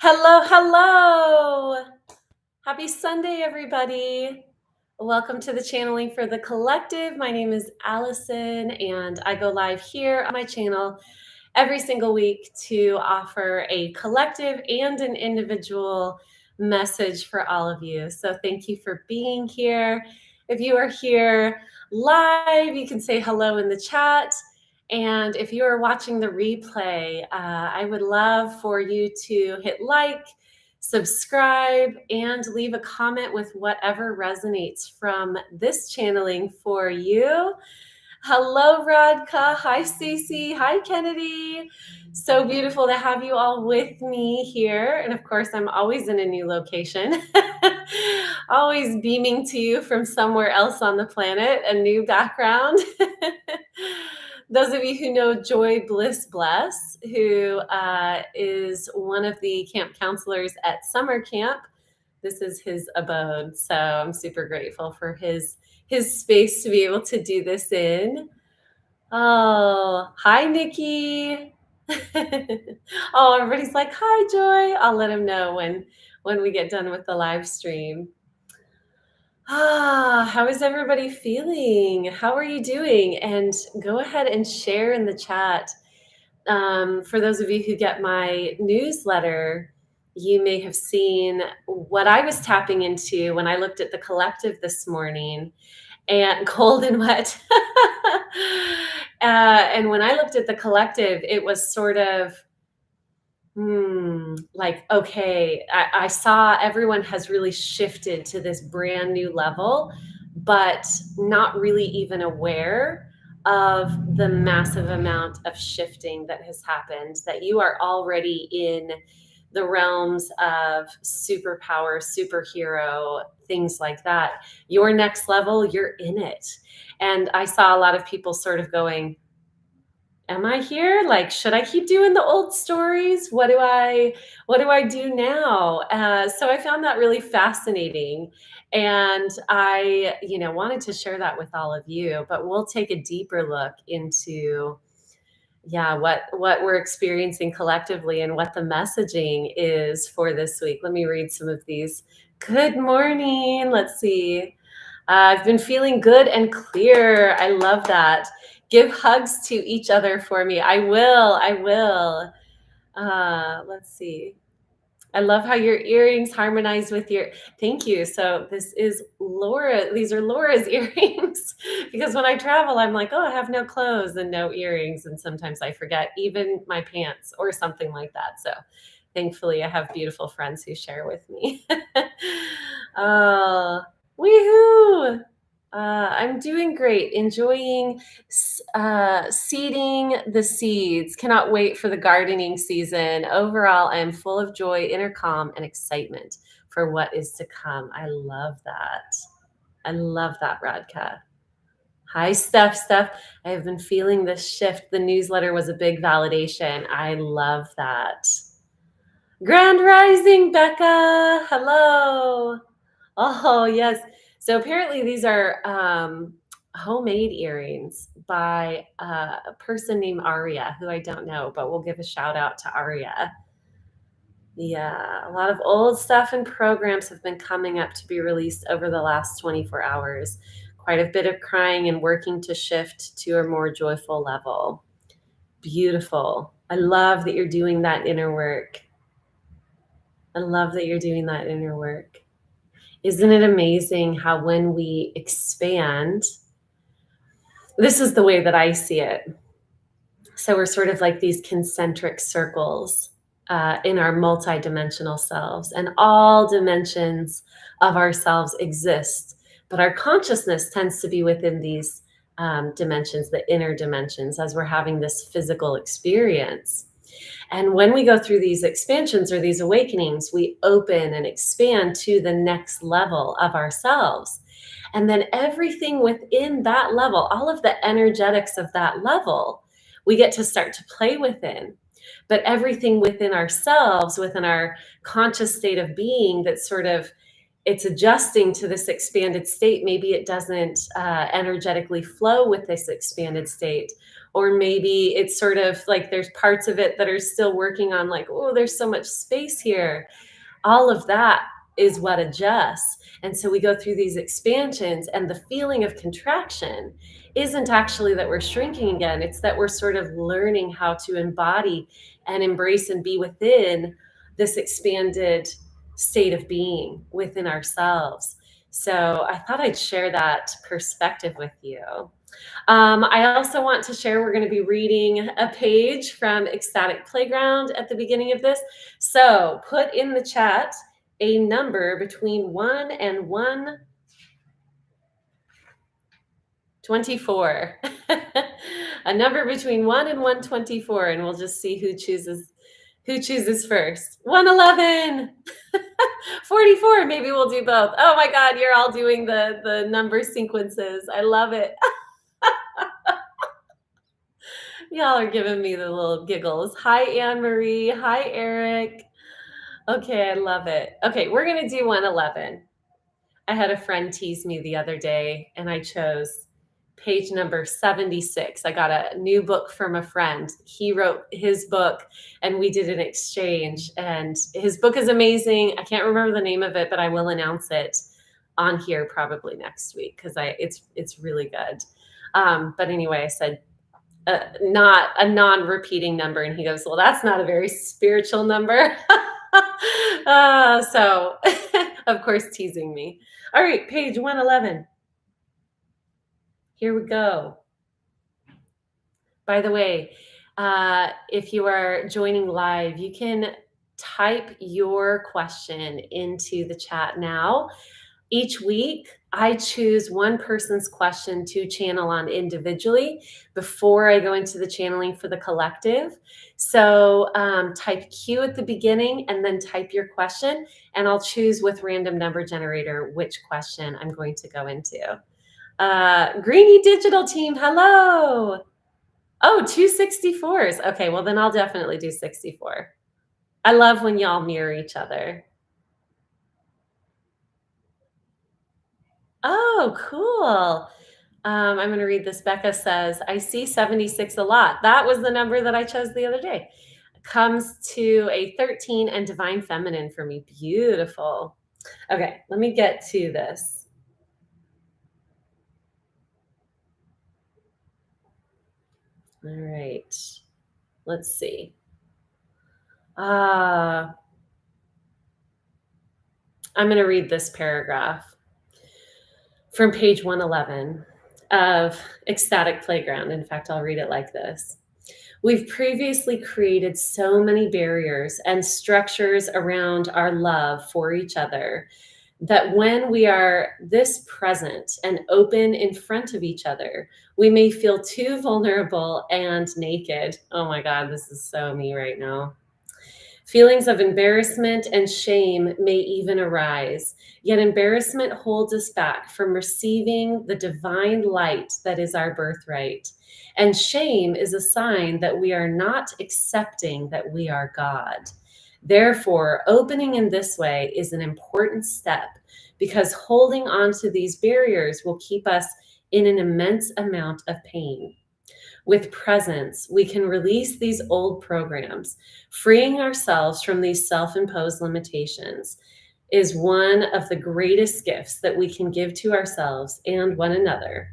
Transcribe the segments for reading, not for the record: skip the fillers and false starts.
Hello, hello. Happy Sunday, everybody. Welcome to the Channeling for the Collective. My name is Allison, and I go live here on my channel every single week to offer a collective and an individual message for all of you. So thank you for being here. If you are here live, you can say hello in the chat. And if you are watching the replay, I would love for you to hit like, subscribe, and leave a comment with whatever resonates from this channeling for you. Hello, Radka. Hi, Stacey. Hi, Kennedy. So beautiful to have you all with me here. And of course, I'm always in a new location, always beaming to you from somewhere else on the planet, a new background. Those of you who know Joy Bliss Bless, who is one of the camp counselors at summer camp, this is his abode. So I'm super grateful for his space to be able to do this in. Oh, hi, Nikki. Oh, everybody's like, hi, Joy. I'll let him know when we get done with the live stream. How is everybody feeling? How are you doing? And go ahead and share in the chat. For those of you who get my newsletter, you may have seen what I was tapping into when I looked at the collective this morning, and cold and wet. And when I looked at the collective, it was sort of like, okay, I saw everyone has really shifted to this brand new level, but not really even aware of the massive amount of shifting that has happened, that you are already in the realms of superpower, superhero, things like that. Your next level, you're in it. And I saw a lot of people sort of going, am I here? Like, should I keep doing the old stories? What do I do now? So I found that really fascinating. And I, wanted to share that with all of you, but we'll take a deeper look into what we're experiencing collectively and what the messaging is for this week. Let me read some of these. Good morning. Let's see. I've been feeling good and clear. I love that. Give hugs to each other for me. I will. Let's see. I love how your earrings harmonize with your, thank you. So this is Laura. These are Laura's earrings because when I travel, I'm like, oh, I have no clothes and no earrings. And sometimes I forget even my pants or something like that. So thankfully I have beautiful friends who share with me. Woohoo! I'm doing great, enjoying seeding the seeds. Cannot wait for the gardening season. Overall, I am full of joy, inner calm, and excitement for what is to come. I love that. I love that, Radka. Hi, Steph. I have been feeling this shift. The newsletter was a big validation. I love that. Grand Rising, Becca. Hello. Oh, yes. So apparently these are homemade earrings by a person named Aria, who I don't know, but we'll give a shout out to Aria. Yeah, a lot of old stuff and programs have been coming up to be released over the last 24 hours. Quite a bit of crying and working to shift to a more joyful level. Beautiful. I love that you're doing that inner work. Isn't it amazing how when we expand, this is the way that I see it. So we're sort of like these concentric circles in our multidimensional selves, and all dimensions of ourselves exist, but our consciousness tends to be within these dimensions, the inner dimensions, as we're having this physical experience. And when we go through these expansions or these awakenings, we open and expand to the next level of ourselves. And then everything within that level, all of the energetics of that level, we get to start to play within. But everything within ourselves, within our conscious state of being, that sort of it's adjusting to this expanded state. Maybe it doesn't energetically flow with this expanded state, Or maybe it's sort of like there's parts of it that are still working on like, oh, there's so much space here. All of that is what adjusts. And so we go through these expansions, and the feeling of contraction isn't actually that we're shrinking again. It's that we're sort of learning how to embody and embrace and be within this expanded state of being within ourselves. So I thought I'd share that perspective with you. I also want to share, we're going to be reading a page from Ecstatic Playground at the beginning of this. So put in the chat a number between 1 and 124. A number between 1 and 124, and we'll just see who chooses first. 111. 44. Maybe we'll do both. Oh my God, you're all doing the number sequences. I love it. Y'all are giving me the little giggles. Hi, Anne Marie. Hi, Eric. Okay, I love it. Okay, we're going to do 111. I had a friend tease me the other day, and I chose page number 76. I got a new book from a friend. He wrote his book, and we did an exchange. And his book is amazing. I can't remember the name of it, but I will announce it on here probably next week because it's really good. But anyway, I said, not a non-repeating number. And he goes, well, that's not a very spiritual number. So of course, teasing me. All right, page 111. Here we go. By the way, if you are joining live, you can type your question into the chat now. Each week, I choose one person's question to channel on individually before I go into the channeling for the collective. So type Q at the beginning and then type your question, and I'll choose with random number generator which question I'm going to go into. Greeny Digital Team, hello. Oh, 264s. Okay, well then I'll definitely do 64. I love when y'all mirror each other. Oh, cool. I'm going to read this. Becca says, I see 76 a lot. That was the number that I chose the other day. Comes to a 13 and divine feminine for me. Beautiful. Okay, let me get to this. All right. Let's see. I'm going to read this paragraph from page 111 of Ecstatic Playground. In fact, I'll read it like this. We've previously created so many barriers and structures around our love for each other that when we are this present and open in front of each other, we may feel too vulnerable and naked. Oh my God, this is so me right now. Feelings of embarrassment and shame may even arise, yet embarrassment holds us back from receiving the divine light that is our birthright. And shame is a sign that we are not accepting that we are God. Therefore, opening in this way is an important step because holding on to these barriers will keep us in an immense amount of pain. With presence, we can release these old programs. Freeing ourselves from these self-imposed limitations is one of the greatest gifts that we can give to ourselves and one another.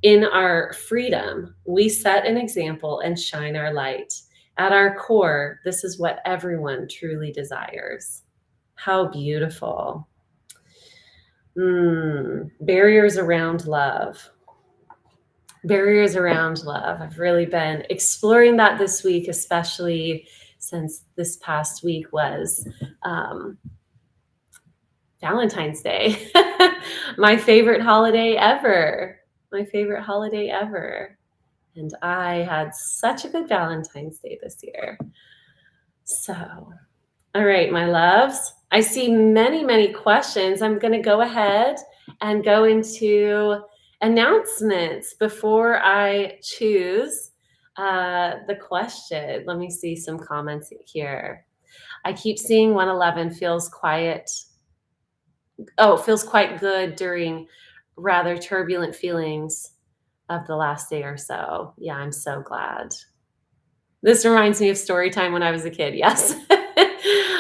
In our freedom, we set an example and shine our light. At our core, this is what everyone truly desires. How beautiful. Barriers around love. Barriers around love. I've really been exploring that this week, especially since this past week was Valentine's Day. My favorite holiday ever. My favorite holiday ever. And I had such a good Valentine's Day this year. So, all right, my loves. I see many, many questions. I'm going to go ahead and go into announcements before I choose the question. Let me see some comments here. I keep seeing 111 feels quiet. Oh, feels quite good during rather turbulent feelings. of the last day or so. Yeah, I'm so glad. This reminds me of story time when I was a kid. Yes.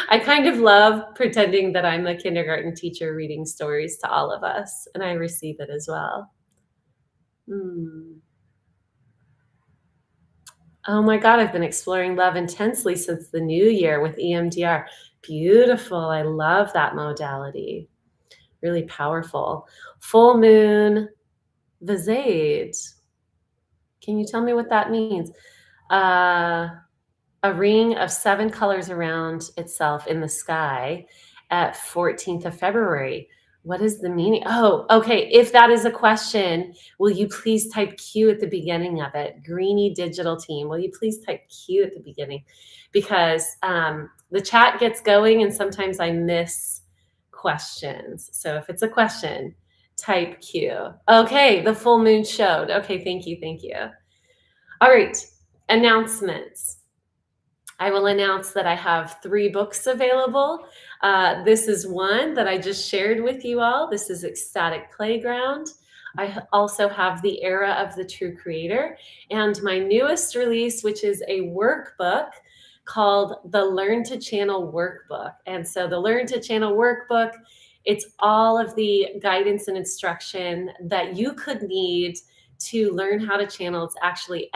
I kind of love pretending that I'm a kindergarten teacher reading stories to all of us, and I receive it as well. Mm. Oh my God, I've been exploring love intensely since the new year with EMDR. Beautiful. I love that modality. Really powerful. Full moon visage. Can you tell me what that means? Uh, a ring of 7 colors around itself in the sky at 14th of February. What is the meaning? Oh, okay. If that is a question, will you please type Q at the beginning of it? Greeny Digital Team, will you please type Q at the beginning? Because the chat gets going and sometimes I miss questions. So if it's a question, type Q. Okay, the full moon showed. Okay, thank you, thank you. All right, announcements. I will announce that I have 3 books available. This is one that I just shared with you all. This is Ecstatic Playground. I also have The Era of the True Creator, and my newest release, which is a workbook called the Learn to Channel Workbook. And so the Learn to Channel Workbook, it's all of the guidance and instruction that you could need to learn how to channel. It's actually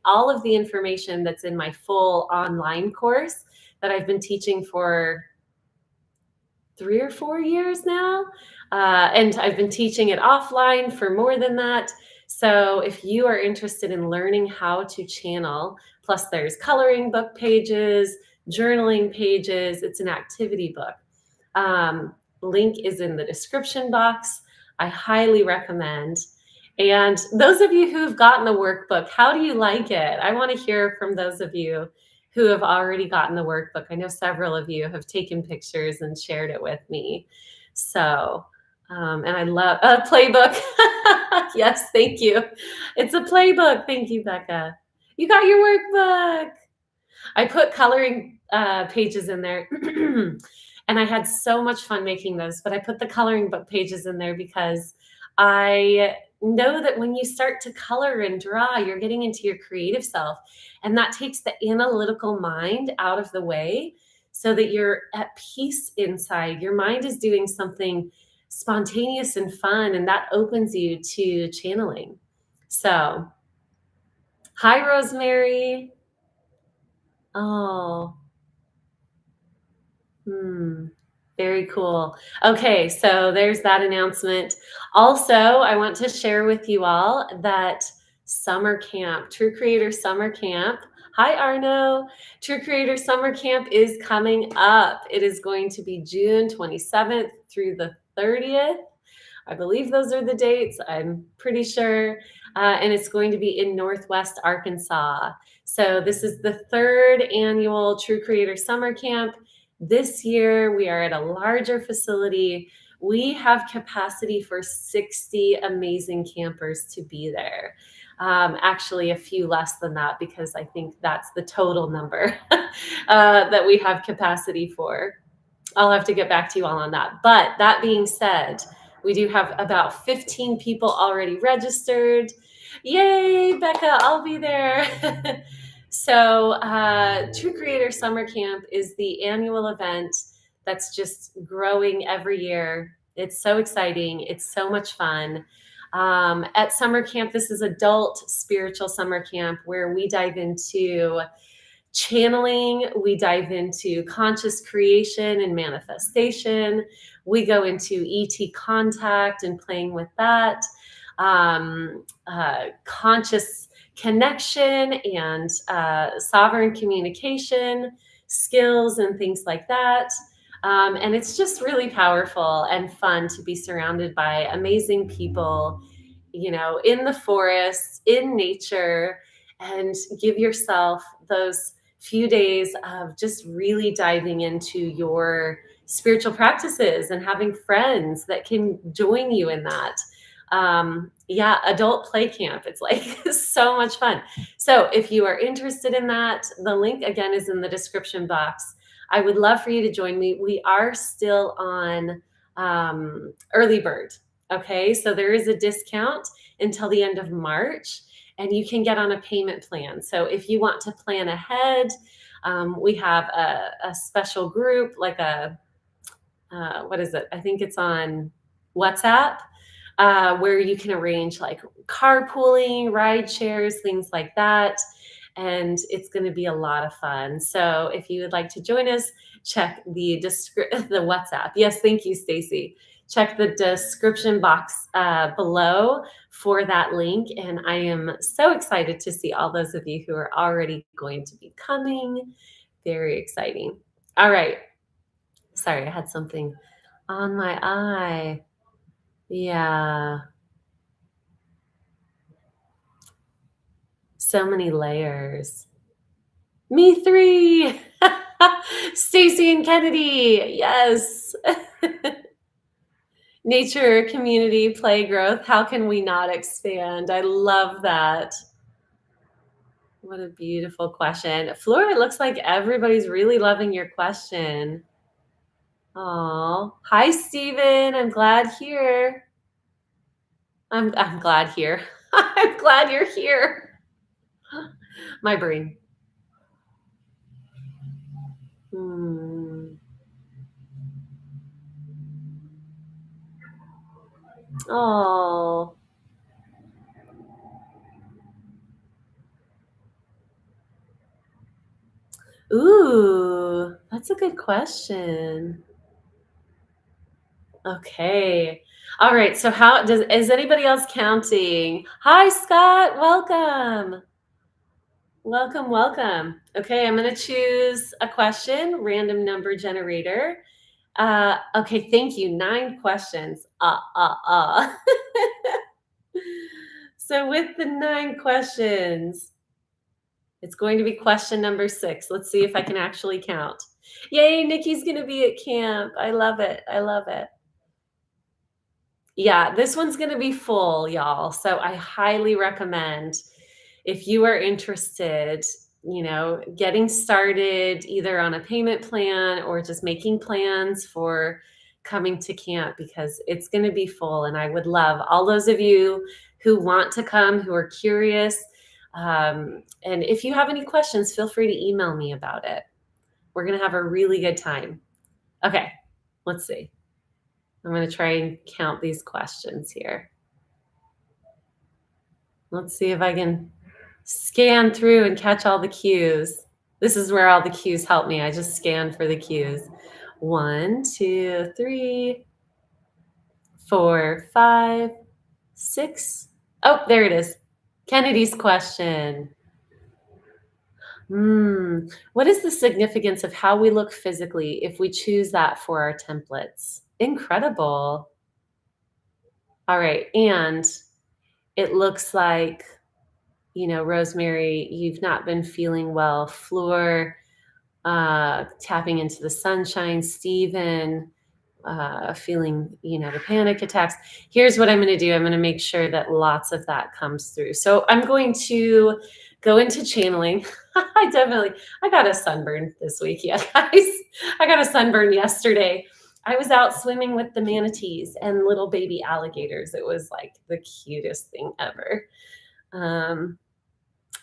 all of the information that's in my full online course that I've been teaching for 3 or 4 years now. And I've been teaching it offline for more than that. So if you are interested in learning how to channel, plus there's coloring book pages, journaling pages, it's an activity book. Link is in the description box. I highly recommend. And those of you who've gotten the workbook, how do you like it? I want to hear from those of you who have already gotten the workbook. I know several of you have taken pictures and shared it with me. So, and I love a playbook. Yes, thank you. It's a playbook. Thank you, Becca. You got your workbook. I put coloring pages in there. And I had so much fun making those, but I put the coloring book pages in there because I know that when you start to color and draw, you're getting into your creative self. And that takes the analytical mind out of the way so that you're at peace inside. Your mind is doing something spontaneous and fun, and that opens you to channeling. So, hi, Rosemary. Oh, very cool. Okay, so there's that announcement. Also, I want to share with you all that summer camp, True Creator Summer Camp. Hi, Arno. True Creator Summer Camp is coming up. It is going to be June 27th through the 30th. I believe those are the dates. I'm pretty sure. And it's going to be in Northwest Arkansas. So this is the 3rd annual True Creator Summer Camp. This year, we are at a larger facility. We have capacity for 60 amazing campers to be there. Actually, a few less than that because I think that's the total number that we have capacity for. I'll have to get back to you all on that. But that being said, we do have about 15 people already registered. Yay, Becca, I'll be there. So True Creator Summer Camp is the annual event that's just growing every year. It's so exciting. It's so much fun. At summer camp, this is adult spiritual summer camp where we dive into channeling, we dive into conscious creation and manifestation. We go into ET contact and playing with that, conscious connection and sovereign communication skills and things like that. And it's just really powerful and fun to be surrounded by amazing people, you know, in the forest, in nature, and give yourself those few days of just really diving into your spiritual practices and having friends that can join you in that. Yeah, adult play camp. It's like so much fun. So if you are interested in that, the link again is in the description box. I would love for you to join me. We are still on early bird. Okay, so there is a discount until the end of March, and you can get on a payment plan. So if you want to plan ahead, we have a special group, like what is it? I think it's on WhatsApp, where you can arrange like carpooling, ride shares, things like that. And it's going to be a lot of fun. So if you would like to join us, check the WhatsApp. Yes, thank you, Stacy. Check the description box below for that link. And I am so excited to see all those of you who are already going to be coming. Very exciting. All right. Sorry, I had something on my eye. Yeah. So many layers. Me three. Stacy and Kennedy. Yes. Nature, community, play, growth. How can we not expand? I love that. What a beautiful question. Flora, it looks like everybody's really loving your question. Oh, hi, Stephen. I'm glad here. I'm glad here. I'm glad you're here. My brain. Hmm. Oh. Ooh, that's a good question. Okay. All right. So is anybody else counting? Hi, Scott. Welcome. Welcome, welcome. Okay, I'm going to choose a question, random number generator. Okay, thank you. 9 questions. So with the 9 questions, it's going to be question number 6. Let's see if I can actually count. Yay, Nikki's going to be at camp. I love it. I love it. Yeah, this one's going to be full, y'all. So I highly recommend, if you are interested, getting started either on a payment plan or just making plans for coming to camp, because it's going to be full. And I would love all those of you who want to come, who are curious. And if you have any questions, feel free to email me about it. We're going to have a really good time. Okay, let's see. I'm going to try and count these questions here. Let's see if I can scan through and catch all the cues. This is where all the cues help me. I just scan for the cues. 1, 2, 3, 4, 5, 6. Oh, there it is. Kennedy's question. What is the significance of how we look physically if we choose that for our templates? Incredible. All right. And it looks like, Rosemary, you've not been feeling well. Fleur, tapping into the sunshine. Stephen, feeling, the panic attacks. Here's what I'm going to do. I'm going to make sure that lots of that comes through. So I'm going to go into channeling. I got a sunburn this week. Yeah, guys, I got a sunburn yesterday. I was out swimming with the manatees and little baby alligators. It was like the cutest thing ever.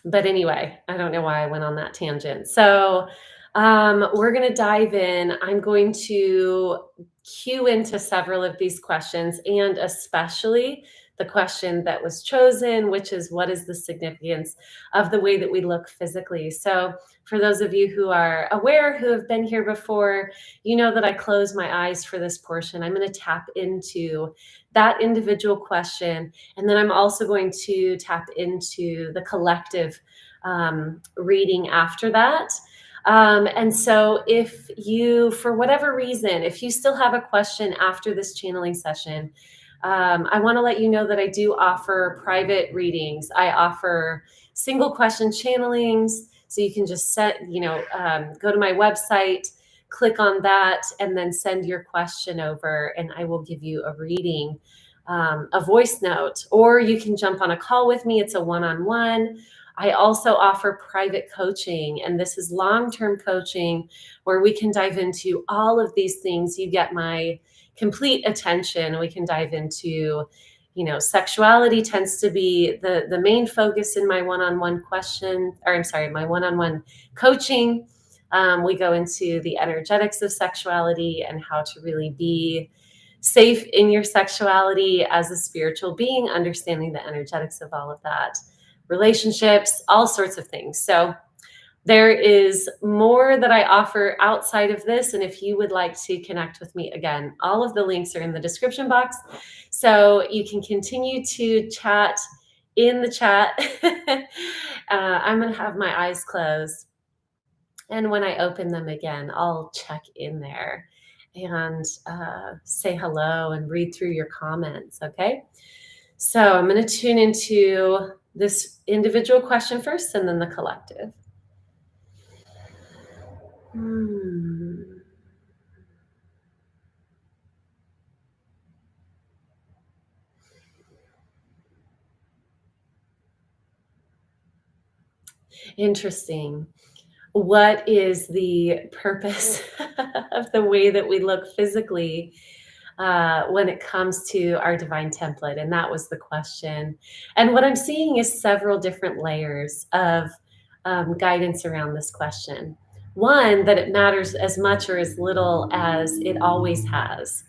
But anyway, I don't know why I went on that tangent. So we're going to dive in. I'm going to cue into several of these questions, and especially the question that was chosen, which is, what is the significance of the way that we look physically? So for those of you who are aware, who have been here before, you know that I close my eyes for this portion. I'm going to tap into that individual question, and then I'm also going to tap into the collective reading after that. And so if you, for whatever reason, if you still have a question after this channeling session, I want to let you know that I do offer private readings. I offer single question channelings. So you can just go to my website, click on that, and then send your question over, and I will give you a reading, a voice note, or you can jump on a call with me. It's a one-on-one. I also offer private coaching, and this is long-term coaching where we can dive into all of these things. You get my complete attention. We can dive into, Sexuality tends to be the main focus in my one-on-one my one-on-one coaching. We go into the energetics of sexuality and how to really be safe in your sexuality as a spiritual being, understanding the energetics of all of that, relationships, all sorts of things. So there is more that I offer outside of this. And if you would like to connect with me, again, all of the links are in the description box. So you can continue to chat in the chat. I'm going to have my eyes closed. And when I open them again, I'll check in there and say hello and read through your comments. Okay. So I'm going to tune into this individual question first and then the collective. Interesting. What is the purpose of the way that we look physically when it comes to our divine template? And that was the question. And what I'm seeing is several different layers of guidance around this question. One, that it matters as much or as little as it always has.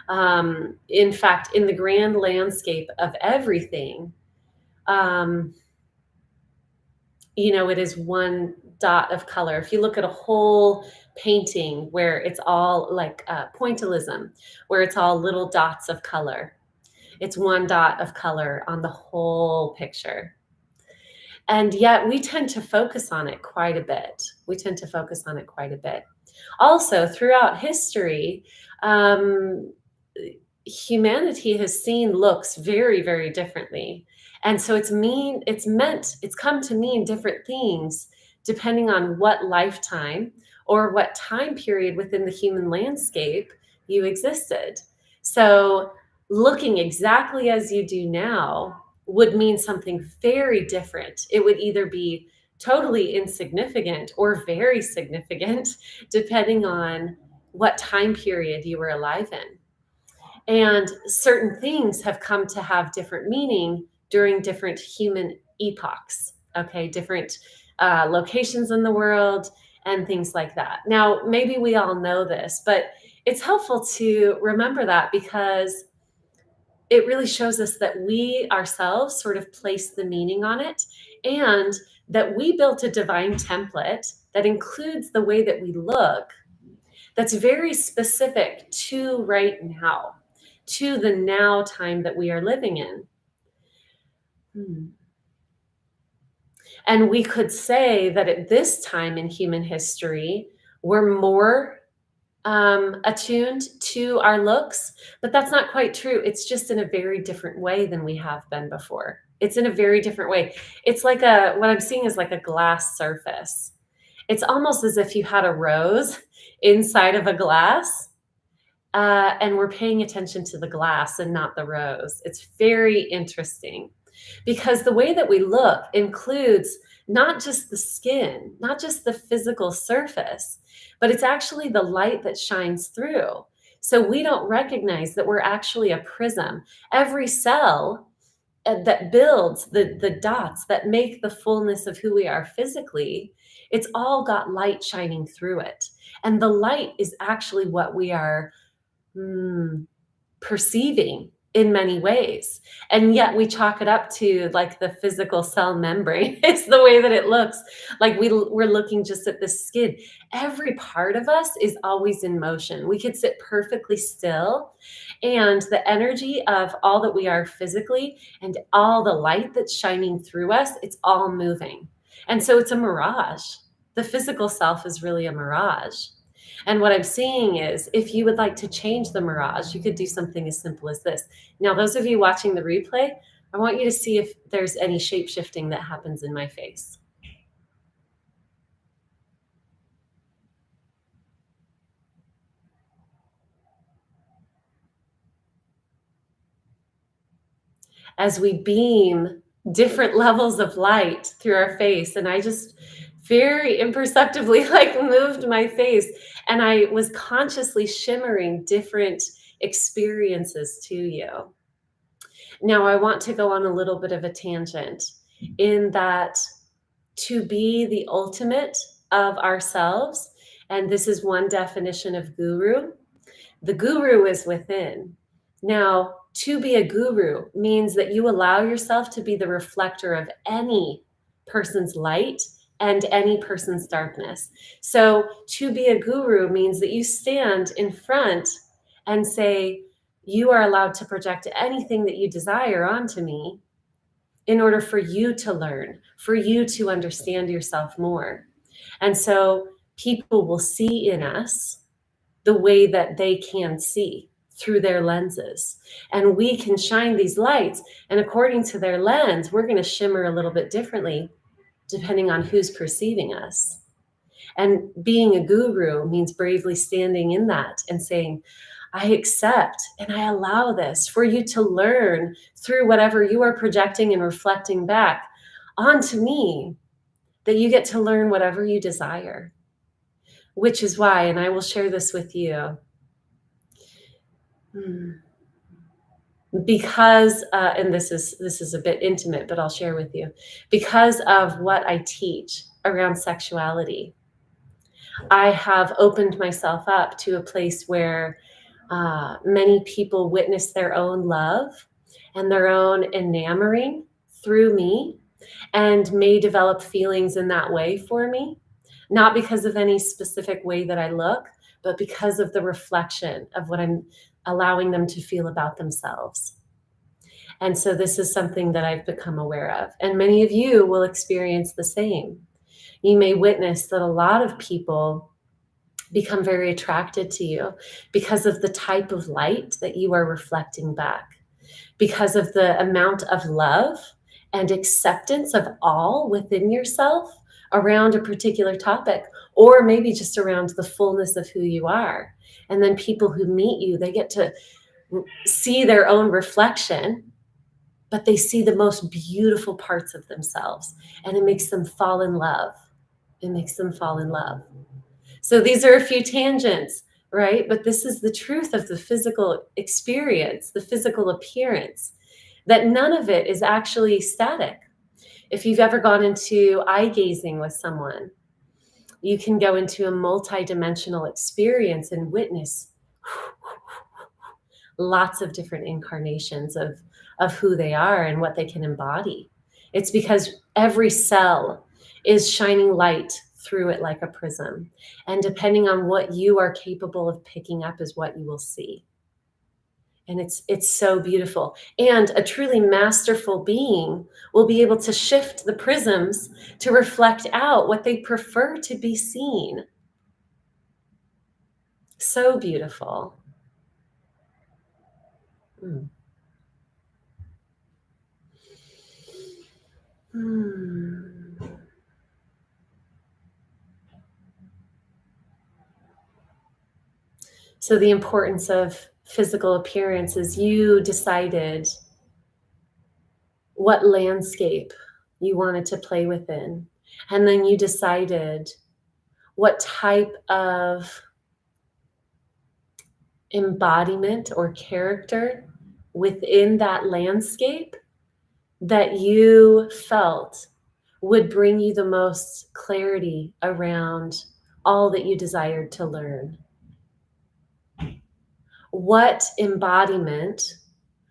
In fact, in the grand landscape of everything, it is one dot of color. If you look at a whole painting where it's all like pointillism, where it's all little dots of color, it's one dot of color on the whole picture. And yet we tend to focus on it quite a bit. Also, throughout history, humanity has seen looks very, very differently. And so it's come to mean different things depending on what lifetime or what time period within the human landscape you existed. So looking exactly as you do now would mean something very different. It would either be totally insignificant or very significant, depending on what time period you were alive in. And certain things have come to have different meaning during different human epochs, okay, different locations in the world and things like that. Now, maybe we all know this, but it's helpful to remember that because it really shows us that we ourselves sort of place the meaning on it, and that we built a divine template that includes the way that we look that's very specific to right now, to the now time that we are living in. And we could say that at this time in human history, we're more attuned to our looks, but that's not quite true. It's just in a very different way than we have been before. It's in a very different way. It's like what I'm seeing is like a glass surface. It's almost as if you had a rose inside of a glass, and we're paying attention to the glass and not the rose. It's very interesting because the way that we look includes not just the skin, not just the physical surface, but it's actually the light that shines through. So we don't recognize that we're actually a prism. Every cell that builds the dots that make the fullness of who we are physically, it's all got light shining through it. And the light is actually what we are perceiving in many ways. And yet we chalk it up to like the physical cell membrane. It's the way that it looks. Like we're looking just at the skin. Every part of us is always in motion. We could sit perfectly still, and the energy of all that we are physically and all the light that's shining through us, it's all moving. And so it's a mirage. The physical self is really a mirage. And what I'm seeing is if you would like to change the mirage, you could do something as simple as this. Now, those of you watching the replay, I want you to see if there's any shape shifting that happens in my face. As we beam different levels of light through our face, and I just very imperceptibly like moved my face, and I was consciously shimmering different experiences to you. Now, I want to go on a little bit of a tangent in that to be the ultimate of ourselves, and this is one definition of guru, the guru is within. Now, to be a guru means that you allow yourself to be the reflector of any person's light and any person's darkness. So, to be a guru means that you stand in front and say, you are allowed to project anything that you desire onto me in order for you to learn, for you to understand yourself more. And so, people will see in us the way that they can see through their lenses. And we can shine these lights, and according to their lens, we're going to shimmer a little bit differently depending on who's perceiving us. And being a guru means bravely standing in that and saying, I accept and I allow this for you to learn through whatever you are projecting and reflecting back onto me, that you get to learn whatever you desire. Which is why, and I will share this with you, because and this is a bit intimate, but I'll share with you, because of what I teach around sexuality, I have opened myself up to a place where many people witness their own love and their own enamoring through me, and may develop feelings in that way for me, not because of any specific way that I look, but because of the reflection of what I'm allowing them to feel about themselves. And so this is something that I've become aware of. And many of you will experience the same. You may witness that a lot of people become very attracted to you because of the type of light that you are reflecting back, because of the amount of love and acceptance of all within yourself around a particular topic, or maybe just around the fullness of who you are. And then people who meet you, they get to see their own reflection, but they see the most beautiful parts of themselves, and it makes them fall in love. It makes them fall in love. So these are a few tangents, right? But this is the truth of the physical experience, the physical appearance, that none of it is actually static. If you've ever gone into eye gazing with someone, you can go into a multi-dimensional experience and witness lots of different incarnations of who they are and what they can embody. It's because every cell is shining light through it like a prism. And depending on what you are capable of picking up is what you will see. And it's so beautiful. And a truly masterful being will be able to shift the prisms to reflect out what they prefer to be seen. So beautiful. Mm. Mm. So the importance of physical appearance is you decided what landscape you wanted to play within. And then you decided what type of embodiment or character within that landscape that you felt would bring you the most clarity around all that you desired to learn. What embodiment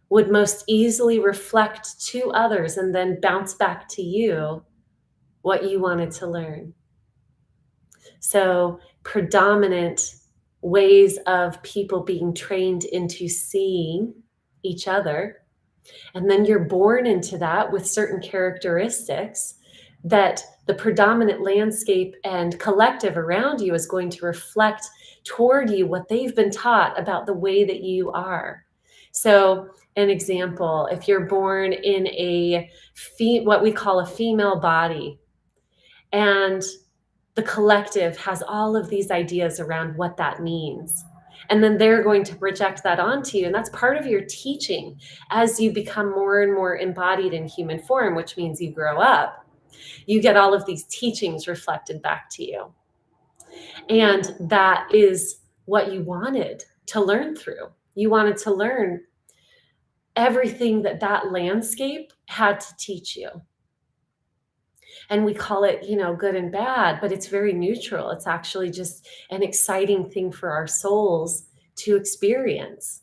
would most easily reflect to others and then bounce back to you what you wanted to learn? So, predominant ways of people being trained into seeing each other. And then you're born into that with certain characteristics that the predominant landscape and collective around you is going to reflect toward you what they've been taught about the way that you are. So, an example, if you're born in what we call a female body, and the collective has all of these ideas around what that means, and then they're going to project that onto you. And that's part of your teaching as you become more and more embodied in human form, which means you grow up. You get all of these teachings reflected back to you. And that is what you wanted to learn through. You wanted to learn everything that that landscape had to teach you. And we call it, good and bad, but it's very neutral. It's actually just an exciting thing for our souls to experience.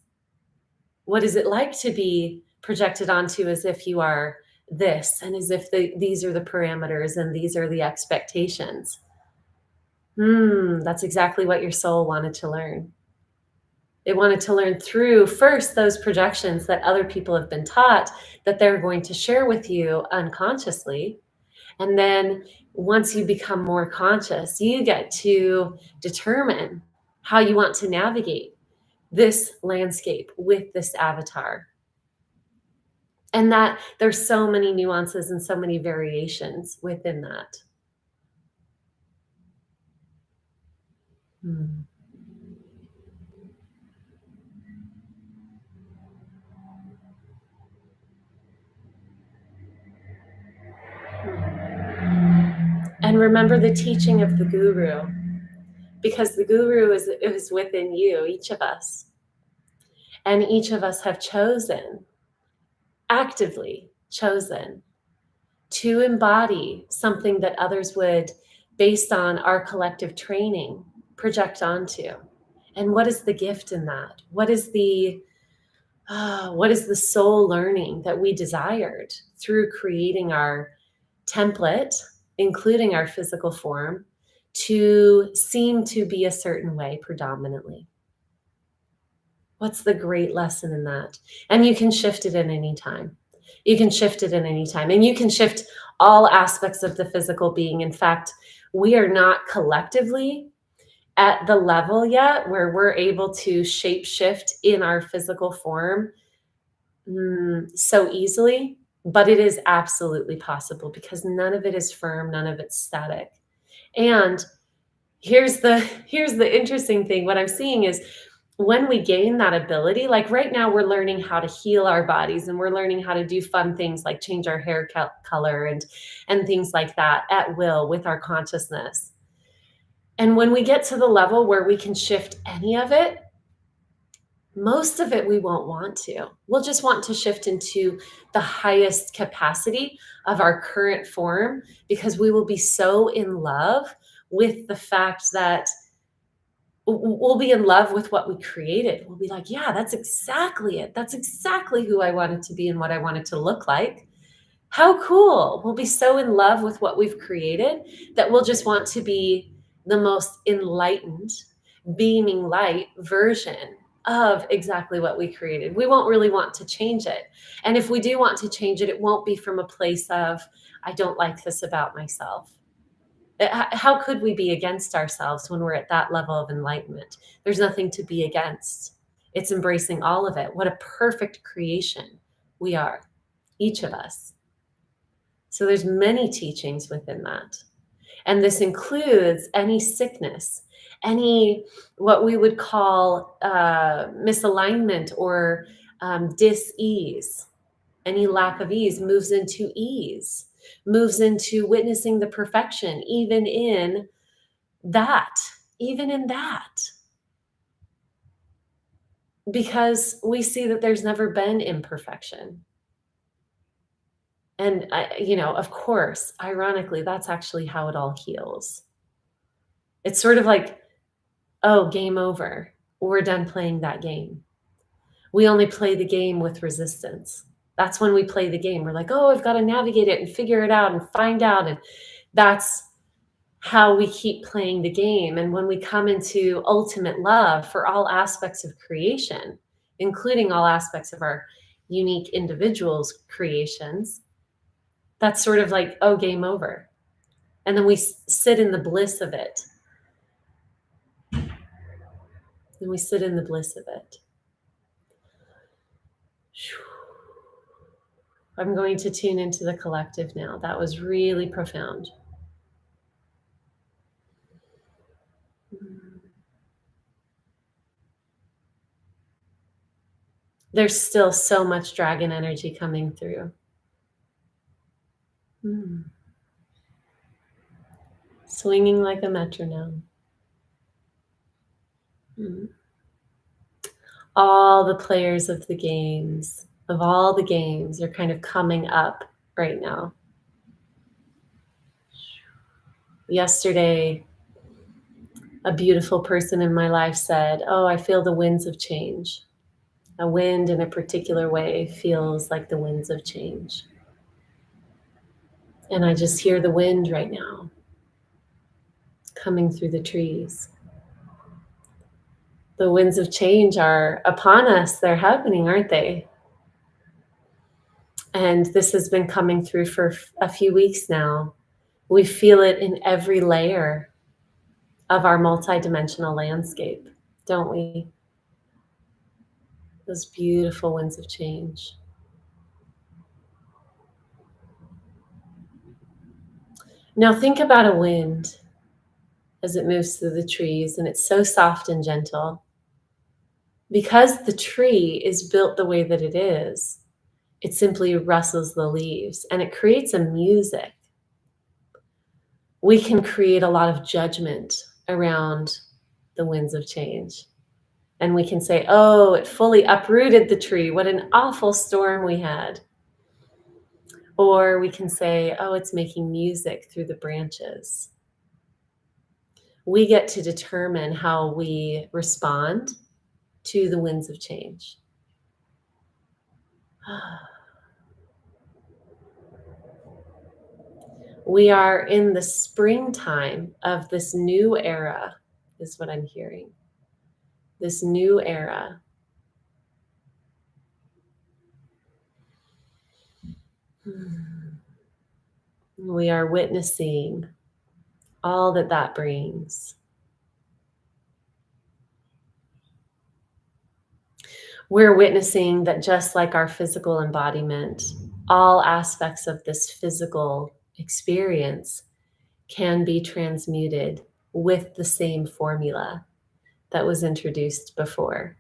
What is it like to be projected onto as if you are this, and as if these are the parameters and these are the expectations? That's exactly what your soul wanted to learn. It wanted to learn through first those projections that other people have been taught that they're going to share with you unconsciously. And then once you become more conscious, you get to determine how you want to navigate this landscape with this avatar. And that there's so many nuances and so many variations within that. Hmm. And remember the teaching of the guru, because the guru is within you, each of us. And each of us have chosen, actively chosen, to embody something that others would, based on our collective training, project onto. And what is the gift in that? What is the soul learning that we desired through creating our template, including our physical form, to seem to be a certain way predominantly? What's the great lesson in that? And you can shift it at any time. You can shift it at any time. And you can shift all aspects of the physical being. In fact, we are not collectively at the level yet where we're able to shape shift in our physical form so easily, but it is absolutely possible because none of it is firm, none of it's static. And here's the interesting thing. What I'm seeing is when we gain that ability, like right now, we're learning how to heal our bodies and we're learning how to do fun things like change our hair color and things like that at will with our consciousness. And when we get to the level where we can shift any of it, most of it we won't want to. We'll just want to shift into the highest capacity of our current form because we will be so in love with the fact that we'll be in love with what we created. We'll be like, yeah, that's exactly it. That's exactly who I wanted to be and what I wanted to look like. How cool. We'll be so in love with what we've created that we'll just want to be the most enlightened, beaming light version of exactly what we created. We won't really want to change it. And if we do want to change it, it won't be from a place of, I don't like this about myself. How could we be against ourselves when we're at that level of enlightenment? There's nothing to be against. It's embracing all of it. What a perfect creation we are, each of us. So there's many teachings within that. And this includes any sickness, any what we would call misalignment or dis-ease. Any lack of ease moves into ease, moves into witnessing the perfection, even in that, even in that. Because we see that there's never been imperfection. And, of course, ironically, that's actually how it all heals. It's sort of like, oh, game over. We're done playing that game. We only play the game with resistance. That's when we play the game. We're like, oh, I've got to navigate it and figure it out and find out. And that's how we keep playing the game. And when we come into ultimate love for all aspects of creation, including all aspects of our unique individuals' creations, that's sort of like, oh, game over. And then we sit in the bliss of it. And we sit in the bliss of it. I'm going to tune into the collective now. That was really profound. There's still so much dragon energy coming through. Swinging like a metronome. All the players of the games, of all the games are kind of coming up right now. Yesterday, a beautiful person in my life said, "Oh, I feel the winds of change." A wind in a particular way feels like the winds of change. And I just hear the wind right now coming through the trees. The winds of change are upon us. They're happening, aren't they? And this has been coming through for a few weeks now. We feel it in every layer of our multidimensional landscape, don't we? Those beautiful winds of change. Now think about a wind as it moves through the trees, and it's so soft and gentle. Because the tree is built the way that it is, it simply rustles the leaves and it creates a music. We can create a lot of judgment around the winds of change. And we can say, oh, it fully uprooted the tree. What an awful storm we had. Or we can say, oh, it's making music through the branches. We get to determine how we respond to the winds of change. We are in the springtime of this new era, is what I'm hearing. This new era. We are witnessing all that that brings. We're witnessing that just like our physical embodiment, all aspects of this physical experience can be transmuted with the same formula that was introduced before,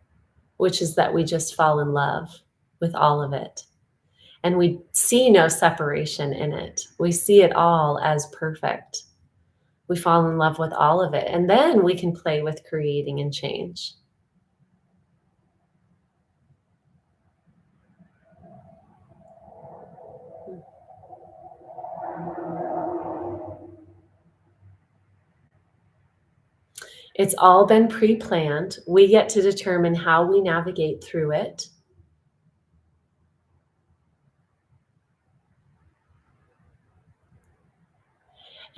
which is that we just fall in love with all of it. And we see no separation in it. We see it all as perfect. We fall in love with all of it. And then we can play with creating and change. It's all been pre-planned. We get to determine how we navigate through it.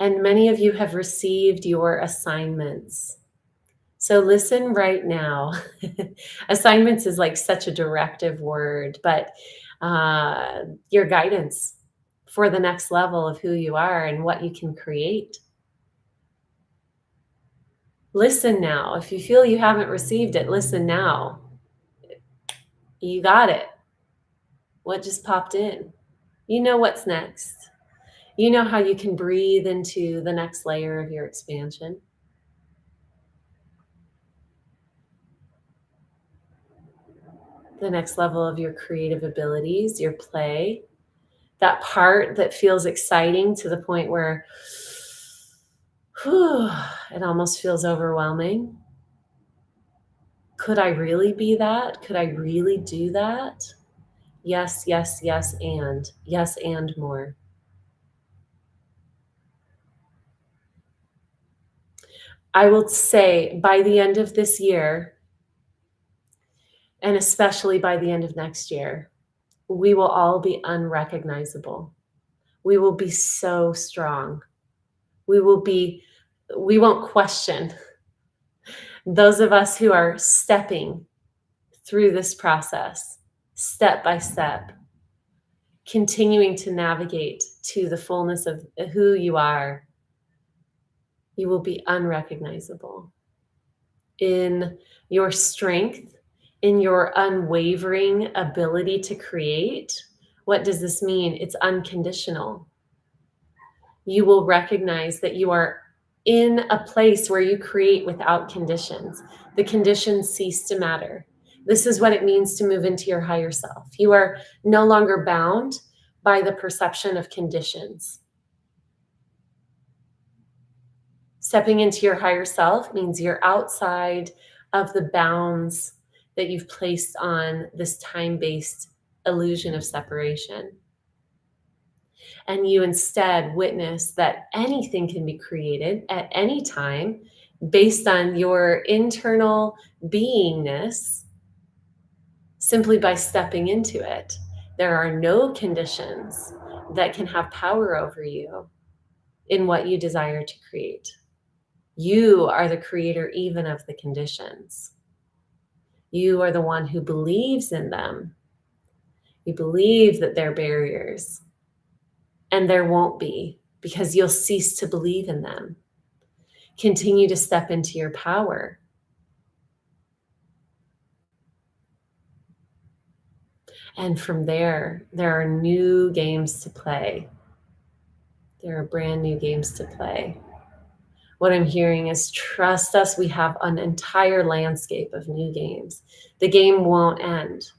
And many of you have received your assignments. So listen right now. Assignments is like such a directive word, but your guidance for the next level of who you are and what you can create. Listen now. If you feel you haven't received it, listen now. You got it. What just popped in? You know what's next. You know how you can breathe into the next layer of your expansion. The next level of your creative abilities, your play, that part that feels exciting to the point where it almost feels overwhelming. Could I really be that? Could I really do that? Yes, yes, yes, and yes, and more. I will say by the end of this year, and especially by the end of next year, we will all be unrecognizable. We will be so strong. We won't question. Those of us who are stepping through this process, step by step, continuing to navigate to the fullness of who you are, you will be unrecognizable in your strength, in your unwavering ability to create. What does this mean? It's unconditional. You will recognize that you are in a place where you create without conditions. The conditions cease to matter. This is what it means to move into your higher self. You are no longer bound by the perception of conditions. Stepping into your higher self means you're outside of the bounds that you've placed on this time-based illusion of separation. And you instead witness that anything can be created at any time based on your internal beingness simply by stepping into it. There are no conditions that can have power over you in what you desire to create. You are the creator even of the conditions. You are the one who believes in them. You believe that they're barriers, and there won't be, because you'll cease to believe in them. Continue to step into your power. And from there are new games to play. There are brand new games to play. What I'm hearing is, trust us, we have an entire landscape of new games. The game won't end.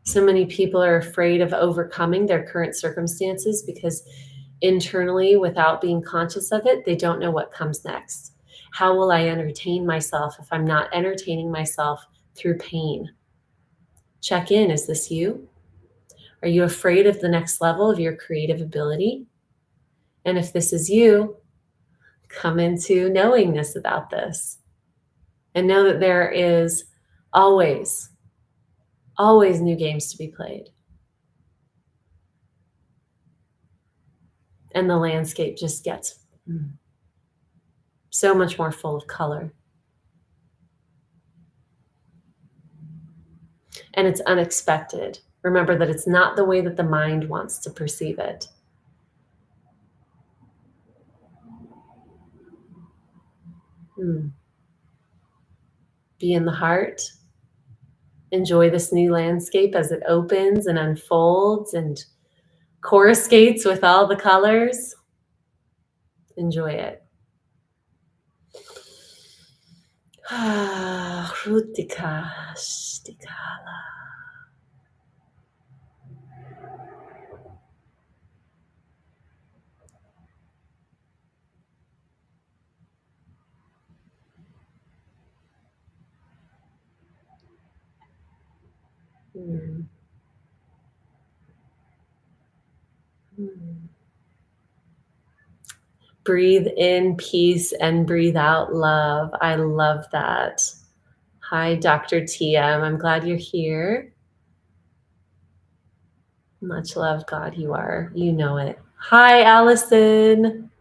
So many people are afraid of overcoming their current circumstances because internally, without being conscious of it, they don't know what comes next. How will I entertain myself if I'm not entertaining myself through pain? Check in. Is this you? Are you afraid of the next level of your creative ability? And if this is you, come into knowingness about this and know that there is always new games to be played. And the landscape just gets so much more full of color. And it's unexpected. Remember that it's not the way that the mind wants to perceive it. Be in the heart. Enjoy this new landscape as it opens and unfolds and coruscates with all the colors. Enjoy it. Hrutika Shtikala. Breathe in peace and breathe out love. I love that. Hi, Dr. TM. I'm glad you're here. Much love, God, you are. You know it. Hi, Allison.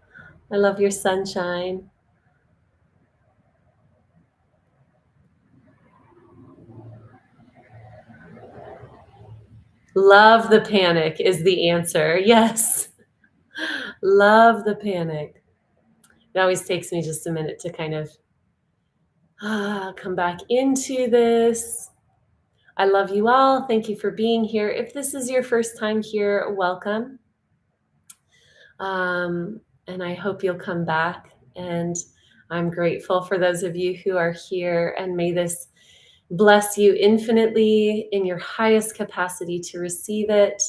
I love your sunshine. Love the panic is the answer. Yes. Love the panic. It always takes me just a minute to kind of come back into this. I love you all. Thank you for being here. If this is your first time here, welcome. And I hope you'll come back. And I'm grateful for those of you who are here, and may this bless you infinitely in your highest capacity to receive it.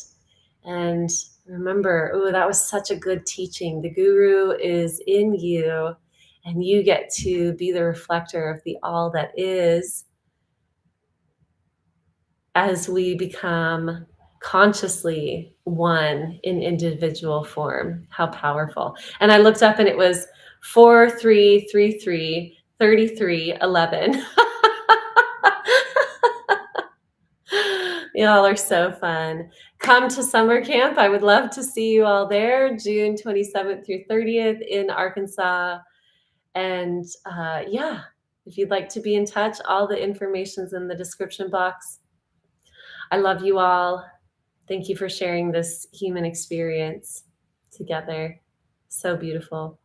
And remember, that was such a good teaching. The guru is in you, and you get to be the reflector of the all that is as we become consciously one in individual form. How powerful. And I looked up and it was 43333311. Y'all are so fun. Come to summer camp. I would love to see you all there, June 27th through 30th in Arkansas. And yeah, if you'd like to be in touch, all the information's in the description box. I love you all. Thank you for sharing this human experience together. So beautiful.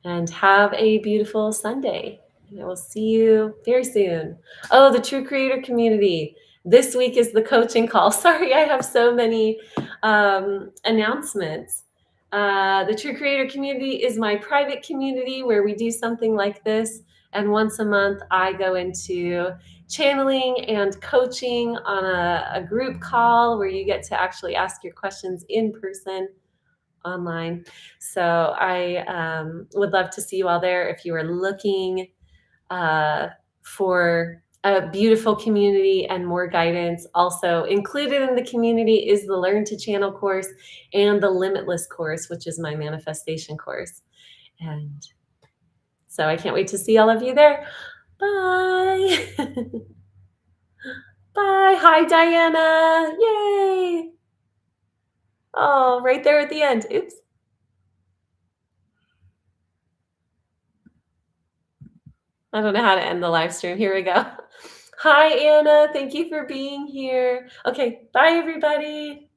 And have a beautiful Sunday. And I will see you very soon. Oh, the True Creator community. This week is the coaching call. Sorry, I have so many announcements. The True Creator community is my private community where we do something like this. And once a month, I go into channeling and coaching on a group call where you get to actually ask your questions in person online. So I would love to see you all there. If you are looking for a beautiful community and more guidance. Also included in the community is the Learn to Channel course and the Limitless course, which is my manifestation course. And so I can't wait to see all of you there. Bye. Bye. Hi, Diana. Yay. Oh, right there at the end. Oops. I don't know how to end the live stream. Here we go. Hi, Anna. Thank you for being here. Okay. Bye, everybody.